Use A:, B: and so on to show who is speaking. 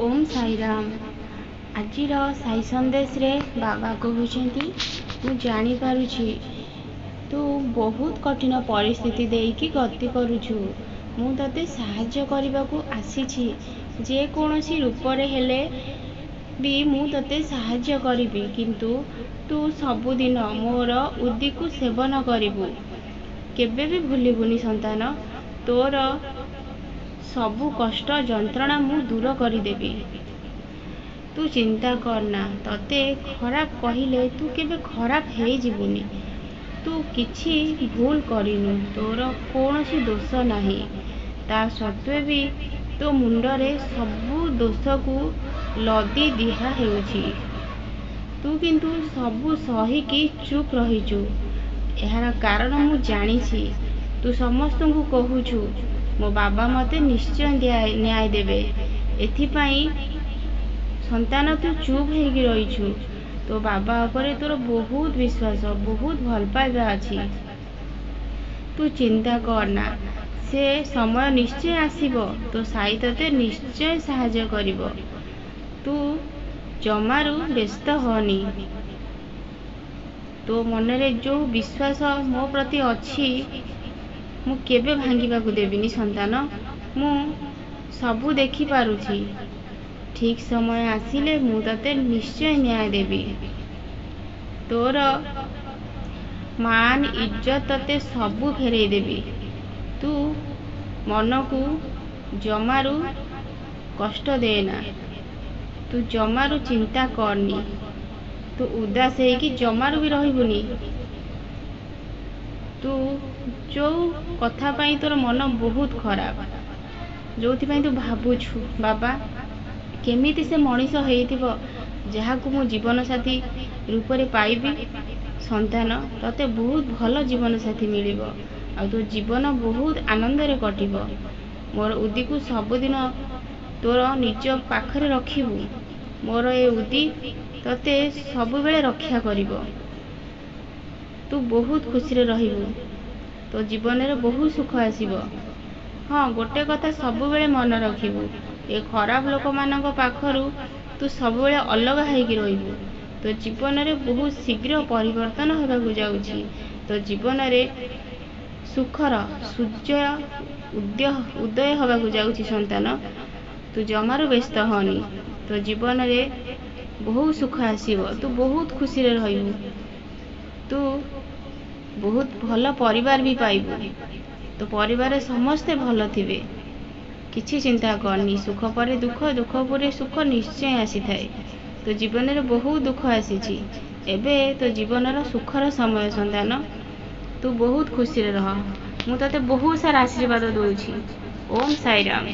A: ओम साईराम। आजिर साई संदेश रे बाबा कहते मु जानी पारुछि तू बहुत कठिन परिस्थिति देकी गति करुछु। मु तते साहाय्य करबाकू आसीछि जे कोनोसी रूप रे हेले भी मु तते साहाय्य करिबि, किंतु तू सबुदिन मोर उद्दी को सेवन करिबु, केबे भी भूलिबुनी संतान। तोर सबु कष्ट जंत्रणा मु दूर करदेवी। तू चिंता करना, तते खराब कहिले तू केबे खराब हे जीवुनी। तू किछि भूल करिनु, तोर कोनोसी दोष नाही। ता सत्वे भी तो मुंडरे सबु दोष को लदी दिहा हेउछि। तू किंतु सबु सही की चुप रहिछु। एहार कारण मु जानिछि। तू समस्त को कहूछु मो बाबा मते निश्चय न्याय देवे। एथिपाई संतान तू चुप हेगी रहिछु। तो बाबा उपरे तोर बहुत विश्वास, बहुत भल पाइबा अछि। तू चिंता करना, से समय निश्चय आसीबो। तो साई तते निश्चय सहाय्य करिबो। तू जमारू व्यस्त होनी। तो मनरे जो विश्वास मो प्रति अछि मु केबे भांगिबा को देबिनी संतान। मु सबु देखि पारुछि। ठीक समय आसिले मु तते निश्चय न्याय देबी। तोर मान इज्जत तते सबु फेरई देबी। तू मन को जमारू कष्ट देना। तू जमारू चिंता करनी। तू उदास हेकी जमारू भी रहिबुनी। तू जो कथा पाई तोर मन बहुत खराब, जो तू भावुछु बाबा केमिति से मनीष हेइथिबो जहाकू मो जीवन साथी रूप रे पाइबी। संतान तते बहुत भल जीवन साथी मिलिबो। आ तो जीवन बहुत आनंद रे कटिबो। मोर उद्दी को सबुदिन तोर निज पाखरे रखिबू। मोर ए उद्दी तते सबु बेले रक्षा करिबो। तू बहुत खुशी रे रहिबू। तो जीवन रे बहुत सुख आसीबो। हाँ, गोटे कथा सबु बेले मन रखिबू। ए खराब लोक मानक पाखरु तू सबु बेले अलग हेकी रहिबू। तो जीवन रे बहुत शीघ्र परिवर्तन होबाकू जाउछि। तो जीवन रे सुखर सूर्य उदय होबाकू जाउछि संतान। तू जमारू व्यस्त होनी। तो जीवन रे बहुत सुख आसीबो। तू बहुत खुशी रे रहिबू। तू बहुत भल परिवार भी पाइबू। तो परिवार समस्ते भल थिबे। किछि चिंता करनी। सुख परे दुख, दुख परे सुख निश्चय आसी थाए। तो जीवन रे बहुत दुख आसीछि। एबे तो जीवन रा सुखर समय संतान। तू बहुत खुशी रे रह। मु तते बहुत सारा आशीर्वाद दउछि। ओम साईराम।